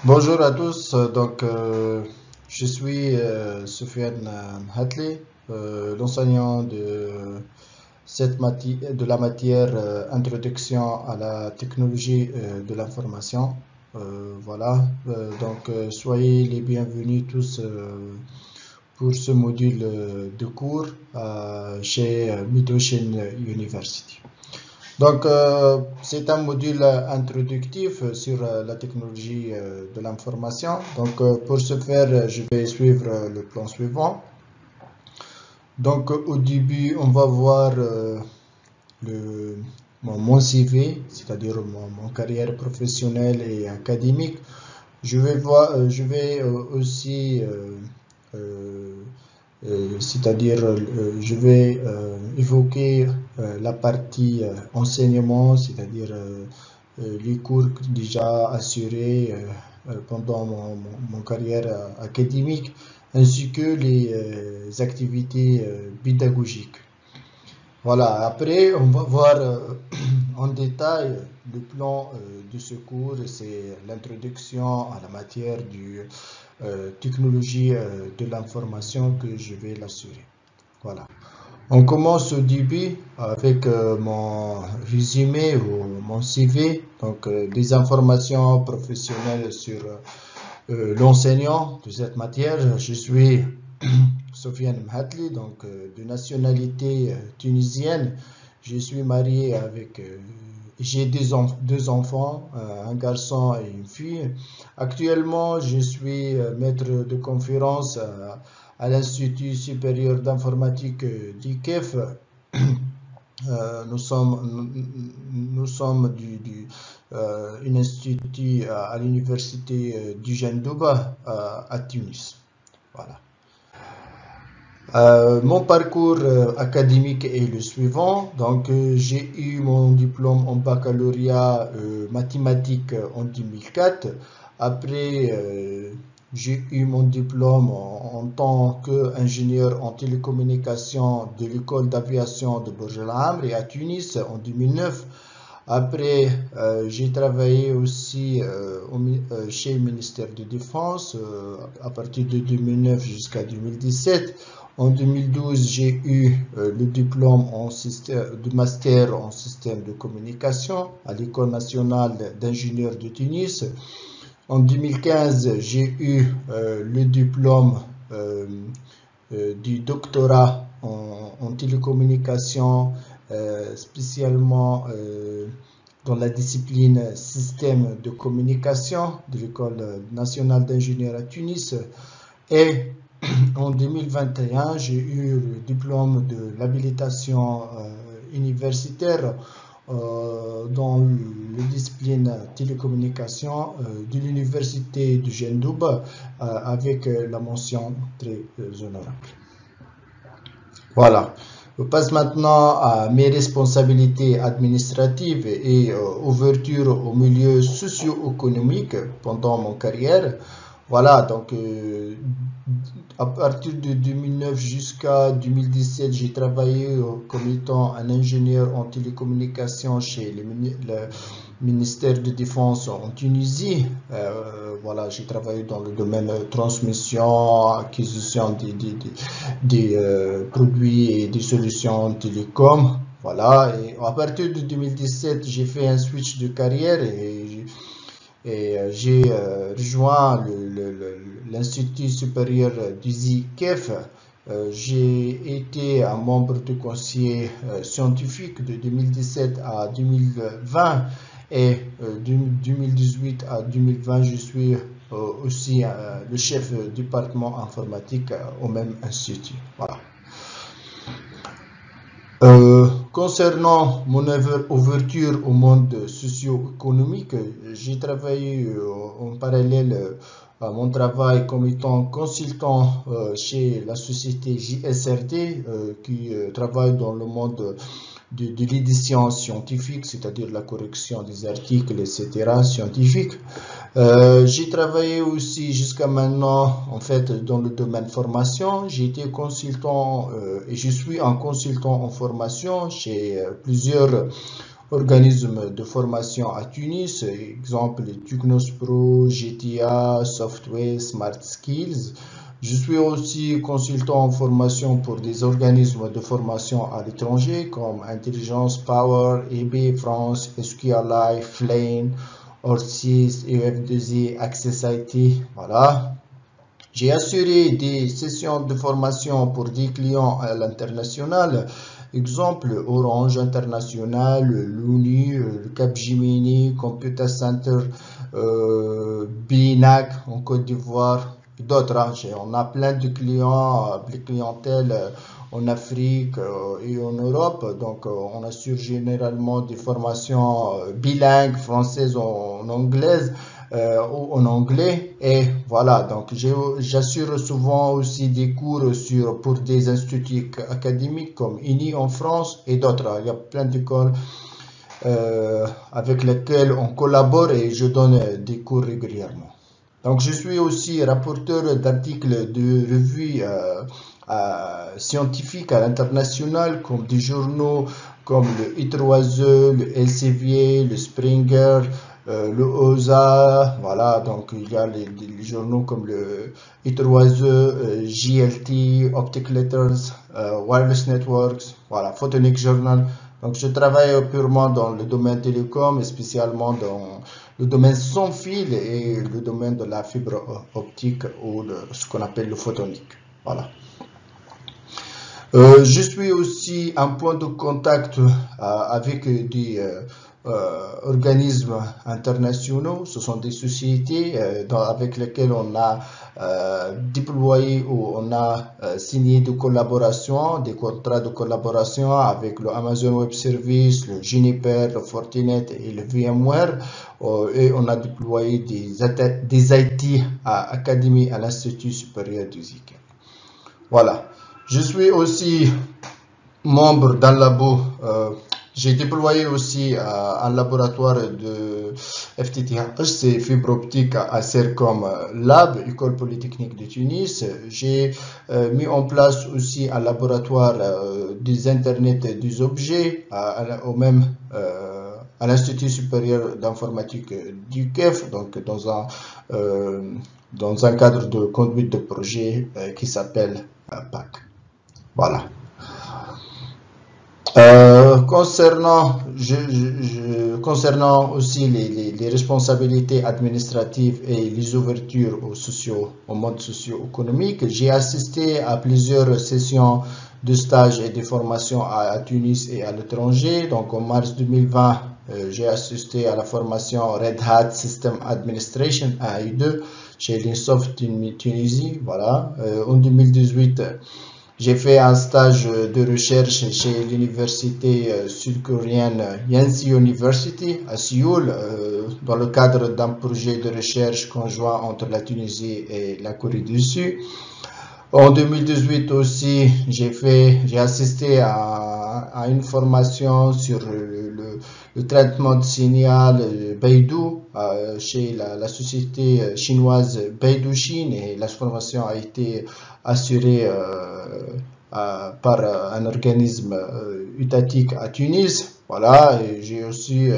Bonjour à tous. Je suis Soufiane Hatli, l'enseignant de la matière Introduction à la technologie de l'information. Soyez les bienvenus tous pour ce module de cours chez Midoshin University. C'est un module introductif sur la technologie de l'information. Pour ce faire, je vais suivre le plan suivant. Au début, on va voir mon CV, c'est-à-dire mon carrière professionnelle et académique. Je vais aussi je vais évoquer la partie enseignement, c'est-à-dire les cours déjà assurés pendant mon carrière académique, ainsi que les activités pédagogiques. Voilà, après on va voir en détail le plan de ce cours, c'est l'introduction à la matière du technologie de l'information que je vais l'assurer. Voilà. On commence au début avec mon résumé ou mon CV, des informations professionnelles sur l'enseignant de cette matière. Je suis Soufiane Mhatli, de nationalité tunisienne. Je suis marié avec j'ai deux enfants, un garçon et une fille. Actuellement, je suis maître de conférence à l'Institut supérieur d'informatique d'IKEF. Nous sommes un institut à l'université du Jendouba à Tunis. Voilà. Mon parcours académique est le suivant. J'ai eu mon diplôme en baccalauréat mathématiques en 2004. Après, j'ai eu mon diplôme en tant qu'ingénieur en télécommunications de l'école d'aviation de Bourg El Amri à Tunis en 2009. Après, j'ai travaillé aussi chez le ministère de Défense à partir de 2009 jusqu'à 2017. En 2012, j'ai eu le diplôme de master en système de communication à l'École nationale d'ingénieurs de Tunis. En 2015, j'ai eu le diplôme du doctorat en télécommunication, spécialement dans la discipline système de communication de l'École nationale d'ingénieurs à Tunis. Et en 2021, j'ai eu le diplôme de l'habilitation universitaire dans la discipline télécommunication de l'université de Jendouba avec la mention très honorable. Voilà. Je passe maintenant à mes responsabilités administratives et ouverture au milieu socio-économique pendant mon carrière. Voilà, à partir de 2009 jusqu'à 2017, j'ai travaillé comme étant un ingénieur en télécommunications chez le ministère de Défense en Tunisie. Voilà, j'ai travaillé dans le domaine transmission, acquisition des produits et des solutions télécom. Voilà, et à partir de 2017, j'ai fait un switch de carrière et j'ai rejoint l'Institut supérieur du IKEF. J'ai été un membre du conseil scientifique de 2017 à 2020 et de 2018 à 2020, je suis aussi le chef du département informatique au même institut. Voilà. Concernant mon ouverture au monde socio-économique, j'ai travaillé en parallèle à mon travail comme étant consultant chez la société JSRD qui travaille dans le monde de l'édition scientifique, c'est-à-dire la correction des articles, etc. scientifiques. J'ai travaillé aussi jusqu'à maintenant en fait dans le domaine formation. J'ai été consultant et je suis un consultant en formation chez plusieurs organismes de formation à Tunis, exemple Tugnos Pro, GTA, Software, Smart Skills. Je suis aussi consultant en formation pour des organismes de formation à l'étranger comme Intelligence Power, EB France, SQLI, Flame, Orsys, EF2I, Access IT. Voilà. J'ai assuré des sessions de formation pour des clients à l'international, exemple Orange International, l'UNI, le Capgemini, Computer Center, BINAC en Côte d'Ivoire, et d'autres. On a plein de clients, des clientèles en Afrique et en Europe, donc on assure généralement des formations bilingues, françaises en anglaise. Ou en anglais, et voilà, donc j'assure souvent aussi des cours pour des instituts académiques comme INI en France et d'autres. Il y a plein d'écoles avec lesquelles on collabore et je donne des cours régulièrement. Donc je suis aussi rapporteur d'articles de revues scientifiques à l'international, comme des journaux comme le I3E, le Elsevier, le Springer, le OSA. Voilà, donc il y a les journaux comme le I3E, JLT, Optic Letters, Wireless Networks, voilà, Photonic Journal. Donc je travaille purement dans le domaine télécom et spécialement dans le domaine sans fil et le domaine de la fibre optique ou ce qu'on appelle le photonique. Voilà. Je suis aussi un point de contact avec des organismes internationaux. Ce sont des sociétés avec lesquelles on a déployé ou on a signé des collaborations, des contrats de collaboration avec le Amazon Web Service, le Juniper, le Fortinet et le VMware. Et on a déployé des IT à Académie à l'Institut supérieur du ZIC. Voilà. Je suis aussi membre d'un labo. J'ai déployé aussi un laboratoire de FTTH, c'est fibre optique à CERCOM Lab, École Polytechnique de Tunis. J'ai mis en place aussi un laboratoire des Internet des objets à l'Institut supérieur d'informatique du KEF, donc dans un cadre de conduite de projet qui s'appelle PAC. Voilà. Concernant aussi les responsabilités administratives et les ouvertures au monde socio-économique, j'ai assisté à plusieurs sessions de stage et de formation à Tunis et à l'étranger. Donc en mars 2020, j'ai assisté à la formation Red Hat System Administration 1 et 2 chez l'Insoft Tunisie. Voilà. En 2018, j'ai fait un stage de recherche chez l'université sud-coréenne Yonsei University à Séoul dans le cadre d'un projet de recherche conjoint entre la Tunisie et la Corée du Sud. En 2018 aussi, j'ai assisté à une formation sur le traitement de signal Beidou chez la société chinoise Beidou Chine, et la formation a été assurée par un organisme étatique à Tunis. Voilà, et j'ai aussi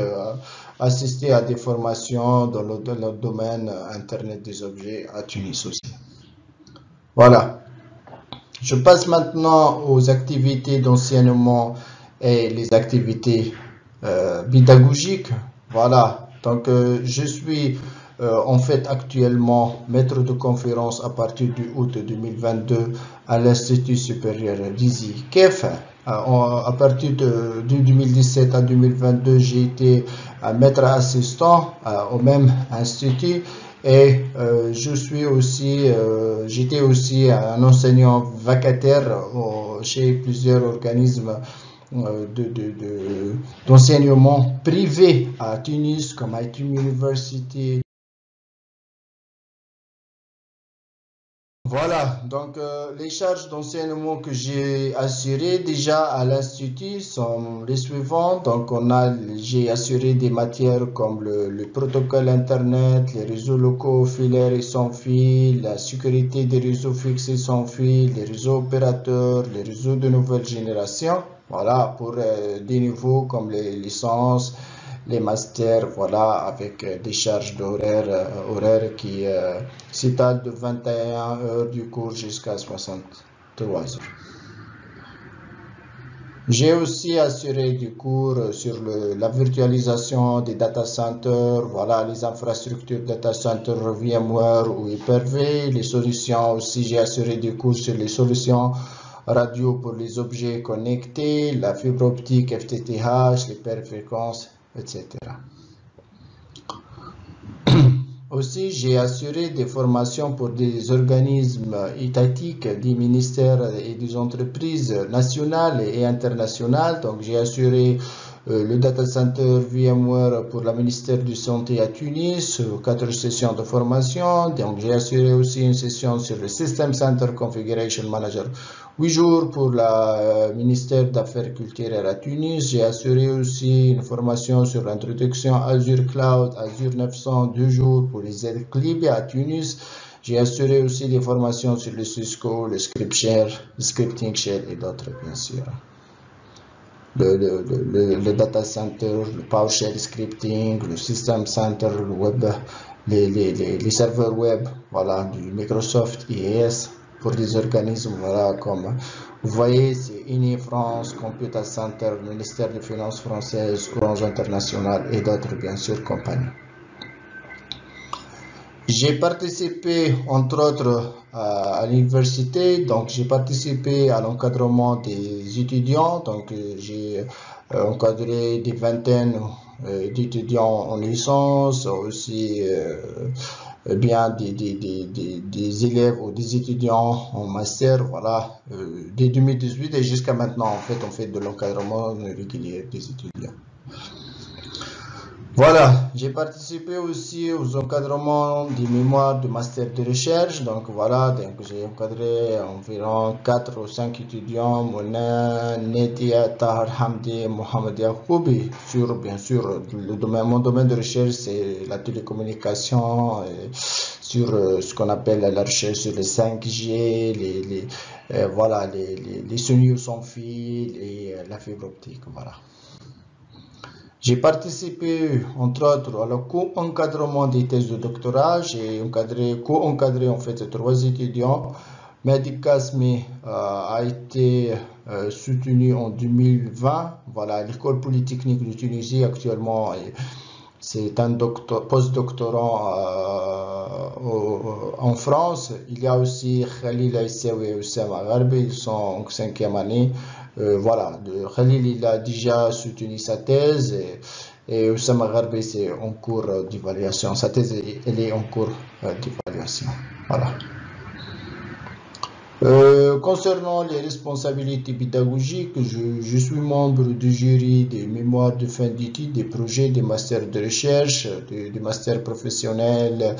assisté à des formations dans le domaine Internet des objets à Tunis aussi. Voilà. Je passe maintenant aux activités d'enseignement et les activités pédagogiques. Voilà. Donc, je suis en fait actuellement maître de conférence à partir du août 2022 à l'Institut supérieur d'Izi KEF. À partir de 2017 à 2022, j'ai été un maître assistant au même institut. Et j'étais aussi un enseignant vacataire chez plusieurs organismes d'enseignement privé à Tunis, comme ITUM University. Voilà, donc les charges d'enseignement que j'ai assurées déjà à l'Institut sont les suivantes. Donc j'ai assuré des matières comme le protocole Internet, les réseaux locaux filaires et sans fil, la sécurité des réseaux fixes et sans fil, les réseaux opérateurs, les réseaux de nouvelle génération. voilà, pour des niveaux comme les licences, les masters, voilà, avec des charges horaires qui s'étalent de 21 heures du cours jusqu'à 63 heures. J'ai aussi assuré des cours sur la virtualisation des data centers, voilà, les infrastructures data center VMware ou Hyper-V, les solutions aussi, j'ai assuré des cours sur les solutions radio pour les objets connectés, la fibre optique FTTH, les périphréquences, etc. Aussi, j'ai assuré des formations pour des organismes étatiques, des ministères et des entreprises nationales et internationales. Donc, j'ai assuré le data center VMware pour le ministère de Santé à Tunis, 4 sessions de formation. Donc, j'ai assuré aussi une session sur le System Center Configuration Manager, 8 jours pour le ministère d'Affaires culturelles à Tunis. J'ai assuré aussi une formation sur l'introduction Azure Cloud, Azure 900, 2 jours pour les aides Libye à Tunis. J'ai assuré aussi des formations sur le Cisco, le Scripting Shell et d'autres, bien sûr. Le data center, le PowerShell scripting, le system center, le web, les serveurs web, voilà, du Microsoft IIS pour des organismes, voilà, comme vous voyez, c'est INI France, Computer Center, le ministère des Finances françaises, Orange International et d'autres, bien sûr, compagnies. J'ai participé, entre autres, à l'université, donc j'ai participé à l'encadrement des étudiants, donc j'ai encadré des vingtaines d'étudiants en licence, aussi bien des élèves ou des étudiants en master, voilà, dès 2018 et jusqu'à maintenant, en fait, on fait de l'encadrement régulier des étudiants. Voilà, j'ai participé aussi aux encadrements des mémoires de master de recherche. Donc voilà, donc j'ai encadré environ 4 ou 5 étudiants, Mona, Nedia, Tahar Hamdi, Mohamed Yacoubi, sur bien sûr mon domaine de recherche c'est la télécommunication, sur ce qu'on appelle la recherche sur les 5G, voilà, les signaux sans fil et la fibre optique, voilà. J'ai participé, entre autres, à le co-encadrement des thèses de doctorat. J'ai co-encadré en fait 3 étudiants. Mehdi Kasmi a été soutenu en 2020. Voilà, l'école polytechnique de Tunisie actuellement, c'est un post-doctorant en France. Il y a aussi Khalil Aïssaoui et Oussama Gharbi, ils sont en 5e année. Voilà, Khalil il a déjà soutenu sa thèse et Oussama Gharbi c'est en cours d'évaluation. Sa thèse elle est en cours d'évaluation. Voilà. Concernant les responsabilités pédagogiques, je suis membre du jury des mémoires de fin d'études, des projets, des masters de recherche, des masters professionnels,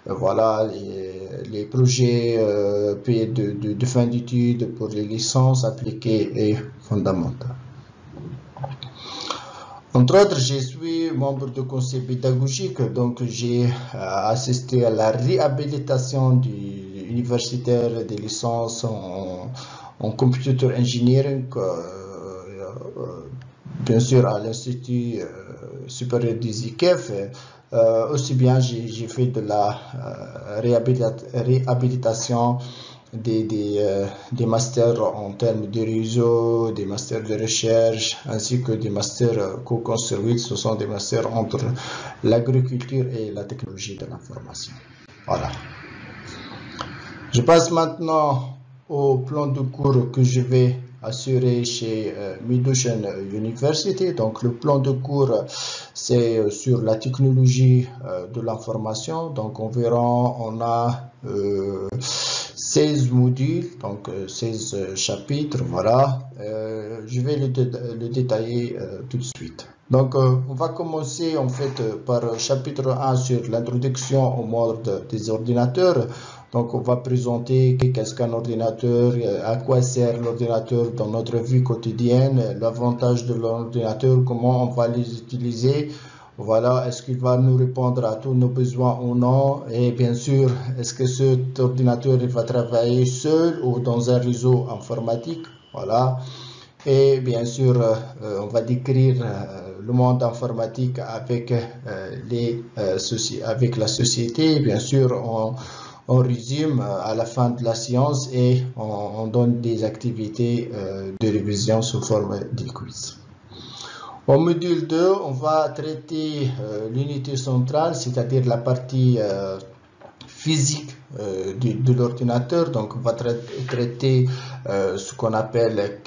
voilà, les projets de fin d'études pour les licences appliquées et fondamentales. Entre autres, je suis membre du conseil pédagogique, donc j'ai assisté à la réhabilitation universitaire des licences en computer engineering, bien sûr à l'Institut supérieur des IKEF. Aussi bien j'ai fait de la réhabilitation des masters en termes de réseau, des masters de recherche, ainsi que des masters co-construits. Ce sont des masters entre l'agriculture et la technologie de l'information. Voilà. Je passe maintenant au plan de cours que je vais assurer chez Mid-Ocean University. Donc le plan de cours c'est sur la technologie de l'information. Donc environ on a 16 modules, donc 16 chapitres, voilà. Je vais le détailler tout de suite. Donc on va commencer en fait par chapitre 1 sur l'introduction au monde des ordinateurs. Donc on va présenter qu'est-ce qu'un ordinateur, à quoi sert l'ordinateur dans notre vie quotidienne, l'avantage de l'ordinateur, comment on va les utiliser. Voilà, est-ce qu'il va nous répondre à tous nos besoins ou non? Et bien sûr, est-ce que cet ordinateur il va travailler seul ou dans un réseau informatique? Voilà. Et bien sûr, on va décrire le monde informatique avec, avec la société. Bien sûr, on résume à la fin de la séance et on donne des activités de révision sous forme de quiz. Au module 2, on va traiter l'unité centrale, c'est-à-dire la partie physique de l'ordinateur. Donc on va traiter ce qu'on appelle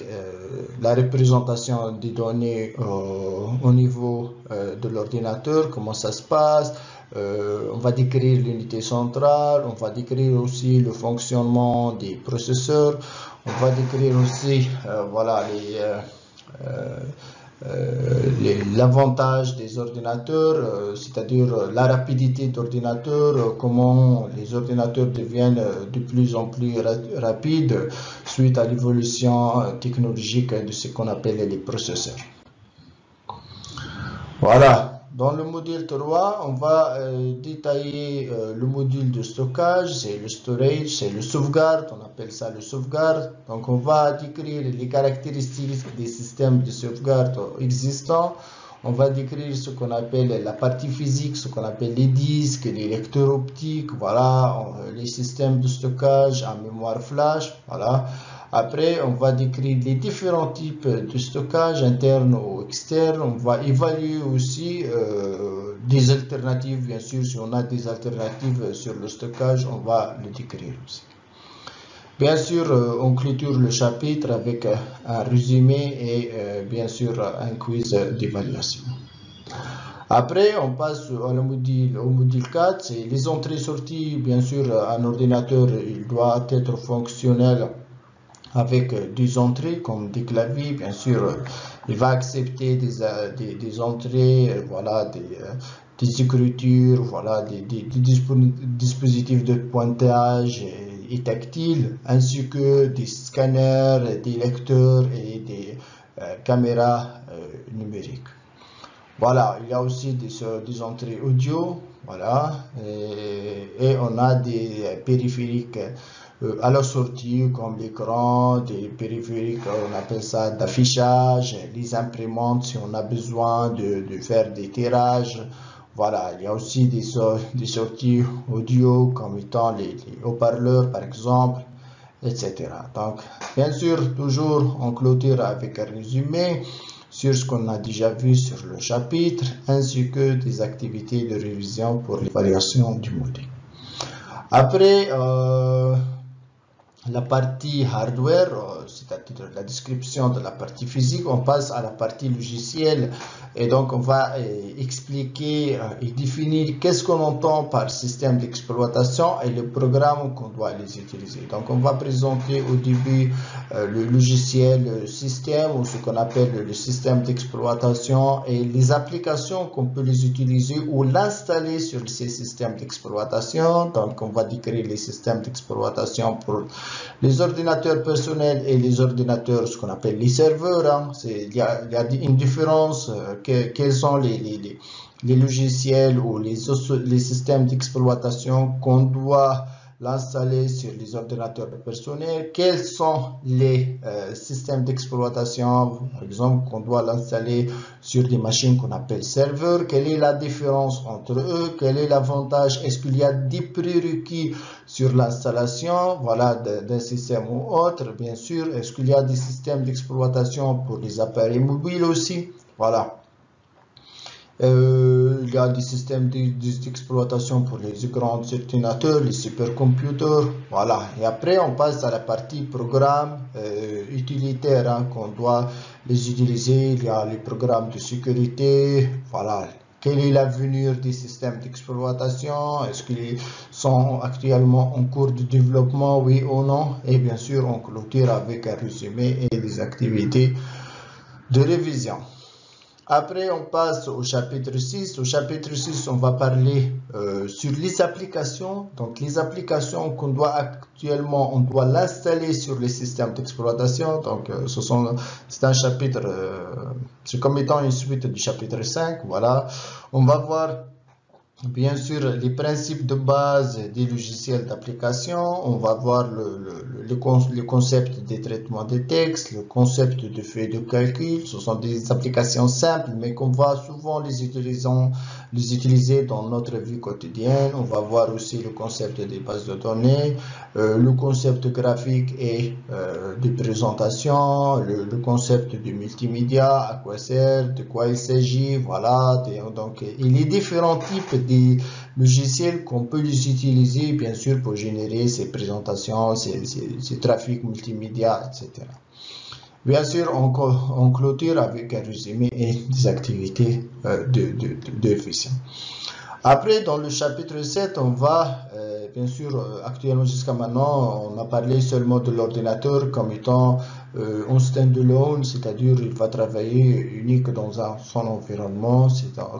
la représentation des données au niveau de l'ordinateur, comment ça se passe. On va décrire l'unité centrale, on va décrire aussi le fonctionnement des processeurs, on va décrire aussi voilà, l'avantage des ordinateurs, c'est-à-dire la rapidité d'ordinateur, comment les ordinateurs deviennent de plus en plus rapides suite à l'évolution technologique de ce qu'on appelle les processeurs. Voilà. Dans le module 3, on va détailler le module de stockage, c'est le storage, c'est le sauvegarde, on appelle ça le sauvegarde. Donc on va décrire les caractéristiques des systèmes de sauvegarde existants. On va décrire ce qu'on appelle la partie physique, ce qu'on appelle les disques, les lecteurs optiques, voilà, les systèmes de stockage en mémoire flash, voilà. Après, on va décrire les différents types de stockage interne ou externe. On va évaluer aussi des alternatives, bien sûr. Si on a des alternatives sur le stockage, on va le décrire aussi. Bien sûr, on clôture le chapitre avec un résumé et bien sûr un quiz d'évaluation. Après, on passe au module 4, c'est les entrées-sorties. Bien sûr, un ordinateur il doit être fonctionnel avec des entrées comme des claviers. Bien sûr, il va accepter des entrées, voilà, des écritures, voilà, des dispositifs de pointage et tactile, ainsi que des scanners, des lecteurs et des caméras numériques. Voilà, il y a aussi des entrées audio, voilà, et on a des périphériques à la sortie comme l'écran, des périphériques, on appelle ça d'affichage, les imprimantes si on a besoin de faire des tirages. Voilà, il y a aussi des sorties audio comme étant les haut-parleurs par exemple, etc. Donc, bien sûr, toujours on clôture avec un résumé sur ce qu'on a déjà vu sur le chapitre, ainsi que des activités de révision pour l'évaluation du module. Après, la partie hardware, c'est-à-dire la description de la partie physique, on passe à la partie logicielle et donc on va expliquer et définir qu'est-ce qu'on entend par système d'exploitation et les programmes qu'on doit les utiliser. Donc on va présenter au début le logiciel système ou ce qu'on appelle le système d'exploitation et les applications qu'on peut les utiliser ou l'installer sur ces systèmes d'exploitation. Donc on va décrire les systèmes d'exploitation pour les ordinateurs personnels et les ordinateurs, ce qu'on appelle les serveurs. Hein. Il y a une différence. Quels sont les logiciels ou les systèmes d'exploitation qu'on doit l'installer sur les ordinateurs personnels? Quels sont les systèmes d'exploitation, par exemple, qu'on doit l'installer sur des machines qu'on appelle serveurs? Quelle est la différence entre eux? Quel est l'avantage? Est-ce qu'il y a des prérequis sur l'installation, voilà, d'un système ou autre? Bien sûr. Est-ce qu'il y a des systèmes d'exploitation pour les appareils mobiles aussi? Voilà. Il y a des systèmes d'exploitation pour les grands ordinateurs, les supercomputers, voilà. Et après, on passe à la partie programme utilitaire hein, qu'on doit les utiliser. Il y a les programmes de sécurité, voilà. Quel est l'avenir des systèmes d'exploitation? Est-ce qu'ils sont actuellement en cours de développement, oui ou non? Et bien sûr, on clôture avec un résumé et des activités de révision. Après, on passe au chapitre 6. Au chapitre 6, on va parler sur les applications. Donc, les applications qu'on doit actuellement, on doit l'installer sur les systèmes d'exploitation. Donc, c'est un chapitre, c'est comme étant une suite du chapitre 5. Voilà. On va voir bien sûr, les principes de base des logiciels d'application. On va voir le concept des traitements des textes, le concept de feuilles de calcul. Ce sont des applications simples, mais qu'on va souvent les utiliser dans notre vie quotidienne. On va voir aussi le concept des bases de données, le concept graphique et de présentation, le concept du multimédia, à quoi sert, de quoi il s'agit, voilà. Donc, il y a différents types de logiciels qu'on peut les utiliser, bien sûr, pour générer ces présentations, ces trafics multimédia, etc. Bien sûr, on clôture avec un résumé et des activités de efficient. Après, dans le chapitre 7, on va, bien sûr, actuellement jusqu'à maintenant, on a parlé seulement de l'ordinateur comme étant un stand-alone, c'est-à-dire il va travailler unique dans son environnement,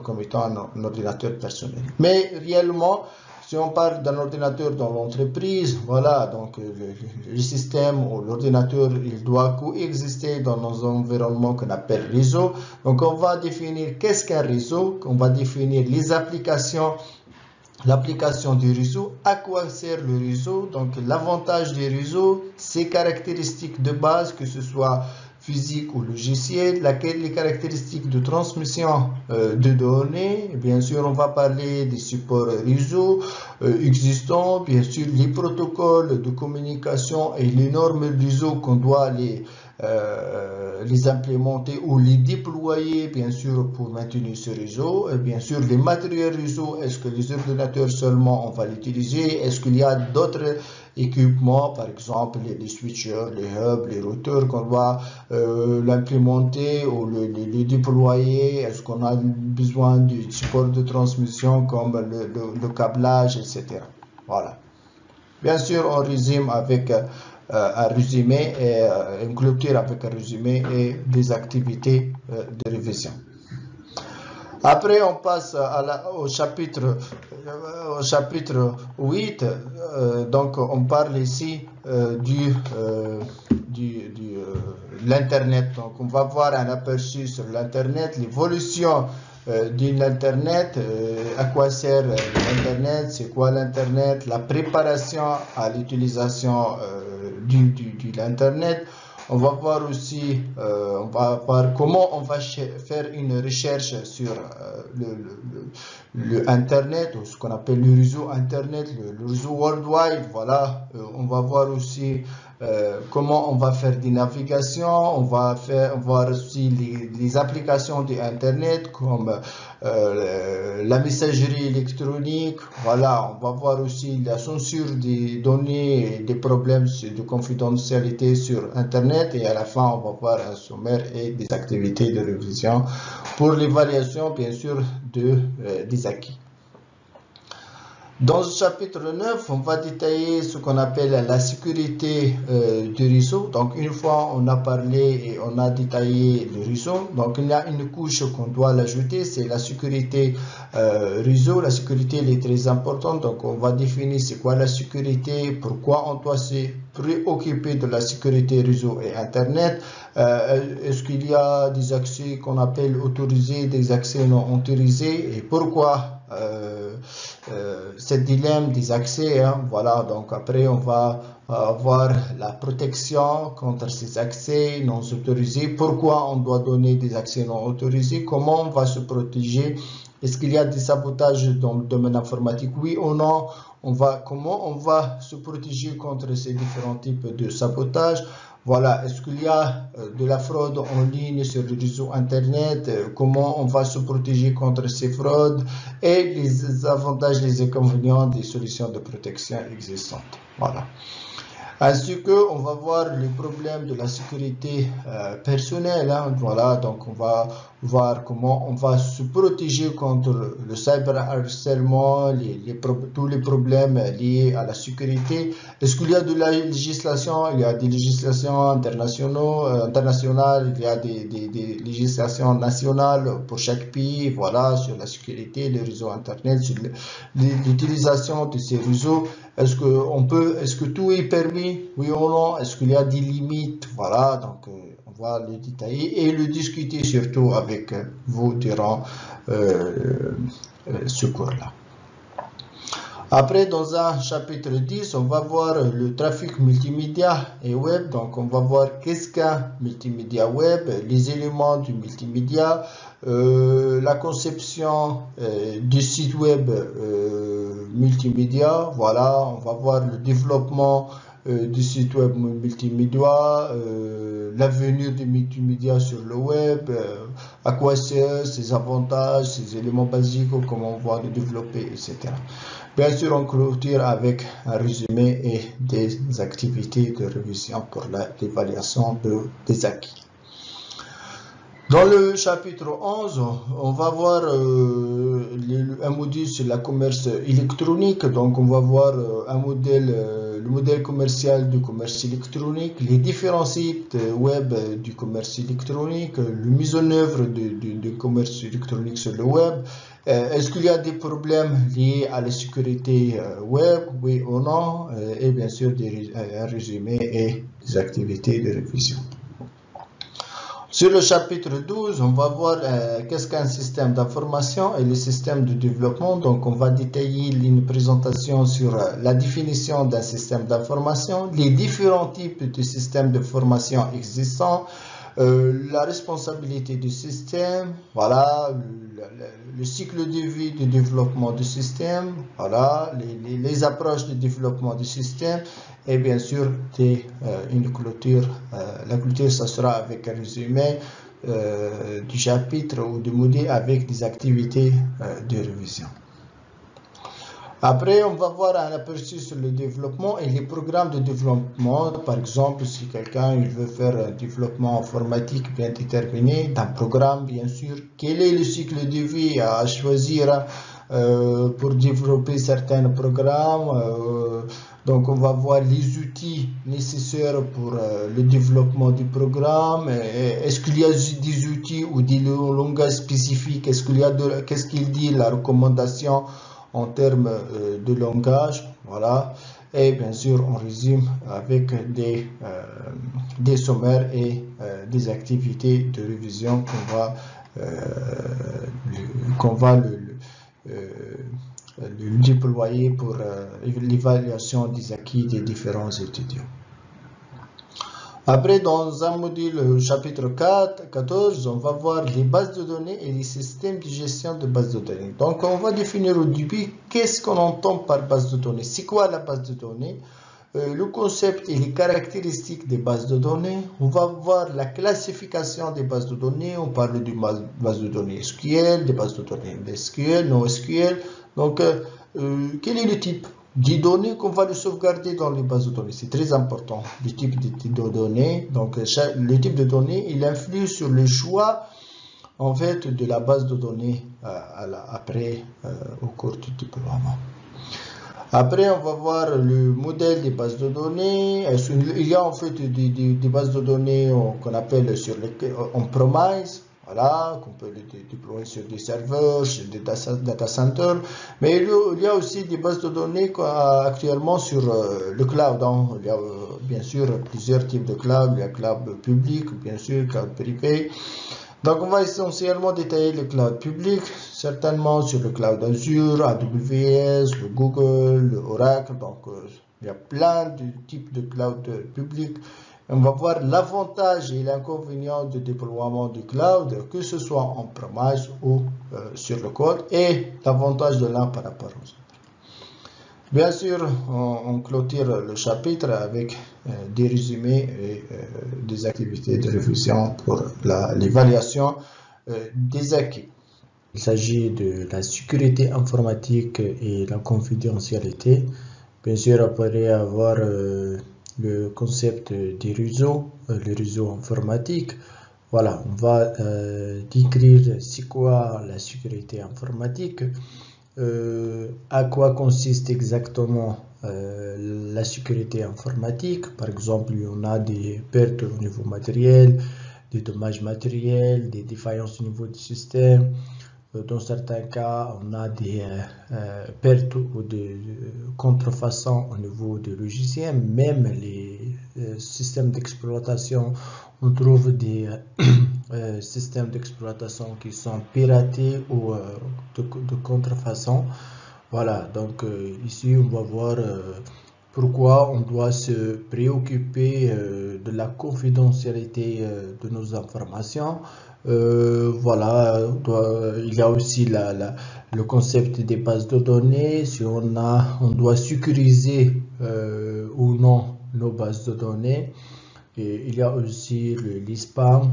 comme étant un ordinateur personnel. Mais réellement, si on parle d'un ordinateur dans l'entreprise, voilà, donc le système ou l'ordinateur, il doit coexister dans nos environnements qu'on appelle réseau. Donc on va définir qu'est-ce qu'un réseau, on va définir les applications, l'application du réseau, à quoi sert le réseau, donc l'avantage du réseau, ses caractéristiques de base, que ce soit physique ou logiciel, les caractéristiques de transmission de données. Bien sûr, on va parler des supports réseau existants, bien sûr, les protocoles de communication et les normes réseau qu'on doit les implémenter ou les déployer, bien sûr, pour maintenir ce réseau. Et bien sûr, les matériels réseau, est-ce que les ordinateurs seulement on va l'utiliser? Est-ce qu'il y a d'autres équipements, par exemple les switchers, les hubs, les routeurs, qu'on doit l'implémenter ou le déployer? Est-ce qu'on a besoin du support de transmission comme le câblage, etc. Voilà. Bien sûr, on résume avec un résumé et une clôture avec un résumé et des activités de révision. Après, on passe au chapitre 8. Donc, on parle ici l'Internet. Donc, on va voir un aperçu sur l'Internet, l'évolution de l'Internet, à quoi sert l'Internet, c'est quoi l'Internet, la préparation à l'utilisation de l'Internet. On va voir aussi, on va voir comment on va faire une recherche sur le Internet, ou ce qu'on appelle le réseau Internet, le réseau worldwide. Voilà, on va voir aussi comment on va faire des navigations. On va voir aussi les applications de Internet comme la messagerie électronique. Voilà, on va voir aussi la censure des données et des problèmes de confidentialité sur Internet. Et à la fin, on va voir un sommaire et des activités de révision pour l'évaluation, bien sûr, des acquis. Dans ce chapitre 9, on va détailler ce qu'on appelle la sécurité du réseau. Donc, une fois on a parlé et on a détaillé le réseau, donc il y a une couche qu'on doit l'ajouter, c'est la sécurité réseau. La sécurité, elle est très importante, donc on va définir c'est quoi la sécurité, pourquoi on doit se préoccuper de la sécurité réseau et Internet. Est-ce qu'il y a des accès qu'on appelle autorisés, des accès non autorisés, et pourquoi ce dilemme des accès, hein, voilà. Donc après on va avoir la protection contre ces accès non autorisés, pourquoi on doit donner des accès non autorisés, comment on va se protéger, est-ce qu'il y a des sabotages dans le domaine informatique, oui ou non, comment on va se protéger contre ces différents types de sabotage. Voilà, est-ce qu'il y a de la fraude en ligne sur le réseau Internet, comment on va se protéger contre ces fraudes et les avantages, les inconvénients des solutions de protection existantes. Voilà. Ainsi que on va voir les problèmes de la sécurité personnelle, hein. Voilà, donc on va voir comment on va se protéger contre le cyberharcèlement, tous les problèmes liés à la sécurité. Est-ce qu'il y a de la législation? Il y a des législations internationales, il y a des législations nationales pour chaque pays, voilà, sur la sécurité, les réseaux Internet, sur l'utilisation de ces réseaux. Est-ce que tout est permis, oui ou non? Est-ce qu'il y a des limites? Voilà, donc on va le détailler et le discuter surtout avec vous durant ce cours-là. Après, dans un chapitre 10, on va voir le trafic multimédia et web. Donc, on va voir qu'est-ce qu'un multimédia web, les éléments du multimédia, la conception du site web multimédia. Voilà, on va voir le développement du site web multimédia, l'avenir du multimédia sur le web, à quoi sert, ses avantages, ses éléments basiques, comment on va le développer, etc. Bien sûr, on clôture avec un résumé et des activités de révision pour l'évaluation des acquis. Dans le chapitre 11, on va voir un module sur la commerce électronique. Donc, on va voir le modèle commercial du commerce électronique, les différents sites web du commerce électronique, la mise en œuvre du commerce électronique sur le web. Est-ce qu'il y a des problèmes liés à la sécurité web, oui ou non, et bien sûr un résumé et des activités de révision. Sur le chapitre 12, on va voir qu'est-ce qu'un système d'information et le système de développement. Donc, on va détailler une présentation sur la définition d'un système d'information, les différents types de systèmes d'information existants, la responsabilité du système, voilà, le cycle de vie de développement du système, voilà, les approches de développement du système, et bien sûr une clôture. La clôture, ça sera avec un résumé du chapitre ou du module avec des activités de révision. Après, on va voir un aperçu sur le développement et les programmes de développement. Par exemple, si quelqu'un veut faire un développement informatique bien déterminé d'un programme, bien sûr, quel est le cycle de vie à choisir pour développer certains programmes. Donc, on va voir les outils nécessaires pour le développement du programme. Est-ce qu'il y a des outils ou des langages spécifiques? Qu'est-ce qu'il dit la recommandation en termes de langage, voilà, et bien sûr on résume avec des sommaires et des activités de révision qu'on va le déployer pour l'évaluation des acquis des différents étudiants. Après, dans un module chapitre 14, on va voir les bases de données et les systèmes de gestion de bases de données. Donc, on va définir au début qu'est-ce qu'on entend par base de données. C'est quoi la base de données? Le concept et les caractéristiques des bases de données. On va voir la classification des bases de données. On parle de bases de données SQL, des bases de données SQL, NoSQL. Donc, quel est le type des données qu'on va le sauvegarder dans les bases de données? C'est très important, le type de données. Donc, le type de données, il influe sur le choix en fait de la base de données après au cours du déploiement. Après, on va voir le modèle des bases de données. Il y a en fait des bases de données qu'on appelle sur on-premise. Voilà, qu'on peut déployer sur des serveurs, sur des data centers. Mais il y a aussi des bases de données actuellement sur le cloud. Hein. Il y a bien sûr plusieurs types de cloud. Il y a cloud public, bien sûr, cloud privé. Donc, on va essentiellement détailler le cloud public, certainement sur le cloud Azure, AWS, le Google, le Oracle. Donc, il y a plein de types de cloud public. On va voir l'avantage et l'inconvénient du déploiement du cloud, que ce soit en premise ou sur le code, et l'avantage de l'un par rapport aux autres. Bien sûr, on clôture le chapitre avec des résumés et des activités de révision pour l'évaluation des acquis. Il s'agit de la sécurité informatique et la confidentialité. Bien sûr, on pourrait avoir le concept des réseaux, le réseau informatique. Voilà, on va décrire c'est quoi la sécurité informatique, à quoi consiste exactement la sécurité informatique. Par exemple, on a des pertes au niveau matériel, des dommages matériels, des défaillances au niveau du système. Dans certains cas, on a des pertes ou des contrefaçons au niveau des logiciels. Même les systèmes d'exploitation, on trouve des systèmes d'exploitation qui sont piratés ou de contrefaçon. Voilà, donc ici on va voir pourquoi on doit se préoccuper de la confidentialité de nos informations. Voilà, il y a aussi le concept des bases de données, si on doit sécuriser ou non nos bases de données. Et il y a aussi les spams.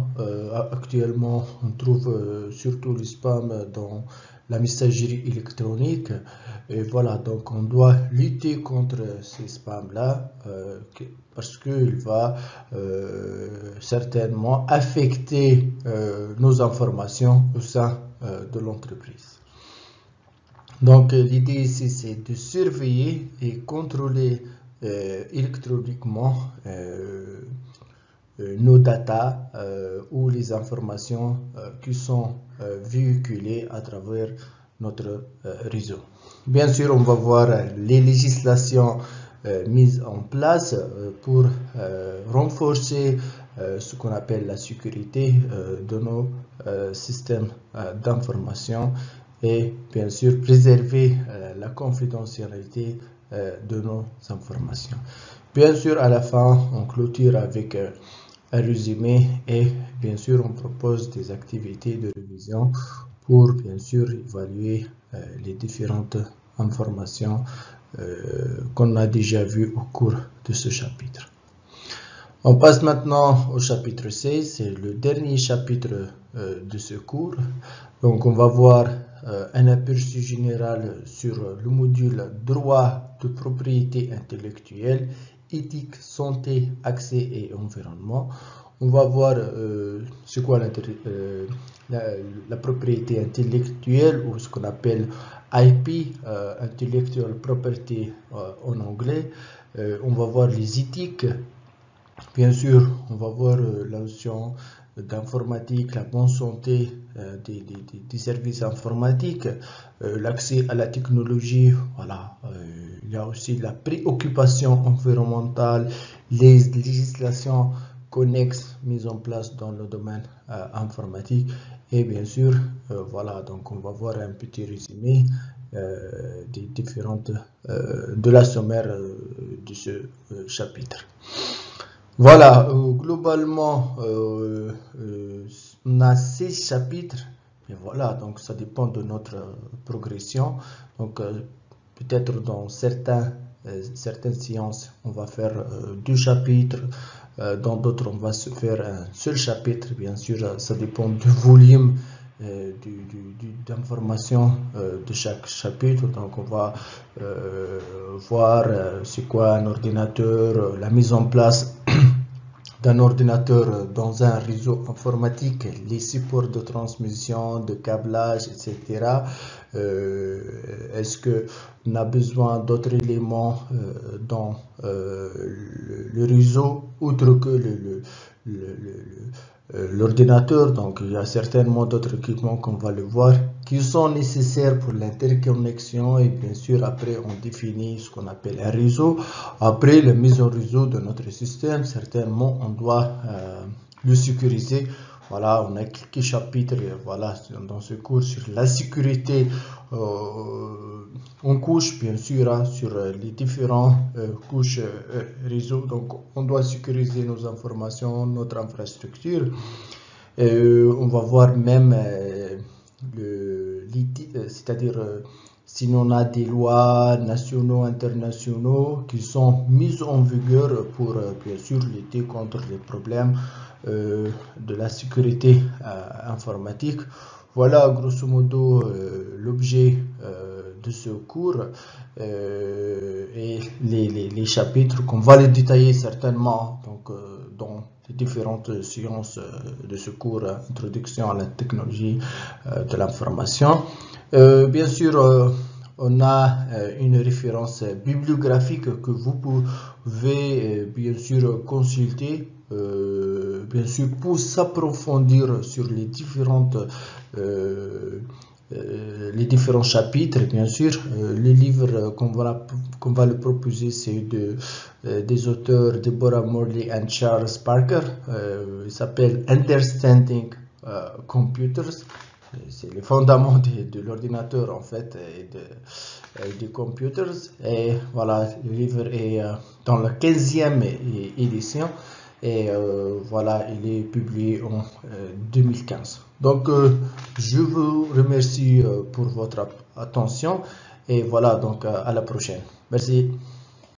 Actuellement, on trouve surtout les spams dans la messagerie électronique. Et voilà, donc on doit lutter contre ces spams-là parce qu'il va certainement affecter nos informations au sein de l'entreprise. Donc l'idée ici, c'est de surveiller et contrôler électroniquement nos data ou les informations qui sont véhiculées à travers notre réseau. Bien sûr, on va voir les législations mises en place pour renforcer ce qu'on appelle la sécurité de nos systèmes d'information et bien sûr préserver la confidentialité de nos informations. Bien sûr, à la fin, on clôture avec un résumé et bien sûr, on propose des activités de révision pour bien sûr évaluer les différentes informations qu'on a déjà vues au cours de ce chapitre. On passe maintenant au chapitre 16, c'est le dernier chapitre de ce cours. Donc on va voir un aperçu général sur le module droit de propriété intellectuelle, éthique, santé, accès et environnement. On va voir c'est quoi la propriété intellectuelle ou ce qu'on appelle IP, Intellectual Property en anglais. On va voir les éthiques. Bien sûr, on va voir la notion d'informatique, la bonne santé des services informatiques, l'accès à la technologie, voilà. Il y a aussi la préoccupation environnementale, les législations connexes mises en place dans le domaine informatique et bien sûr, voilà, donc on va voir un petit résumé des différentes de la sommaire de ce chapitre. Voilà, globalement, on a 6 chapitres, et voilà, donc ça dépend de notre progression. Donc, peut-être dans certaines séances, on va faire 2 chapitres, dans d'autres, on va se faire un seul chapitre, bien sûr, ça dépend du volume d'informations de chaque chapitre. Donc on va voir c'est quoi un ordinateur, la mise en place d'un ordinateur dans un réseau informatique, les supports de transmission, de câblage, etc. Est-ce qu'on a besoin d'autres éléments dans le réseau, outre que l'ordinateur? Donc il y a certainement d'autres équipements qu'on va le voir qui sont nécessaires pour l'interconnexion et bien sûr après on définit ce qu'on appelle un réseau. Après la mise en réseau de notre système, certainement on doit le sécuriser. Voilà, on a quelques chapitres voilà, dans ce cours sur la sécurité en couche, bien sûr, hein, sur les différentes couches réseau. Donc, on doit sécuriser nos informations, notre infrastructure. On va voir même c'est-à-dire si on a des lois nationaux, internationaux qui sont mises en vigueur pour bien sûr lutter contre les problèmes de la sécurité informatique. Voilà grosso modo l'objet de ce cours et les chapitres qu'on va les détailler certainement donc, dans les différentes séances de ce cours, introduction à la technologie de l'information. Bien sûr, on a une référence bibliographique que vous pouvez bien sûr consulter, bien sûr pour s'approfondir sur les différents chapitres. Bien sûr, le livre qu'on va le proposer, c'est des auteurs Deborah Morley et Charles Parker. Il s'appelle Understanding Computers. C'est les fondements de l'ordinateur en fait des computers. Et voilà, le livre est dans la 15e édition. Et voilà, il est publié en 2015. Donc, je vous remercie pour votre attention. Et voilà, donc à la prochaine. Merci.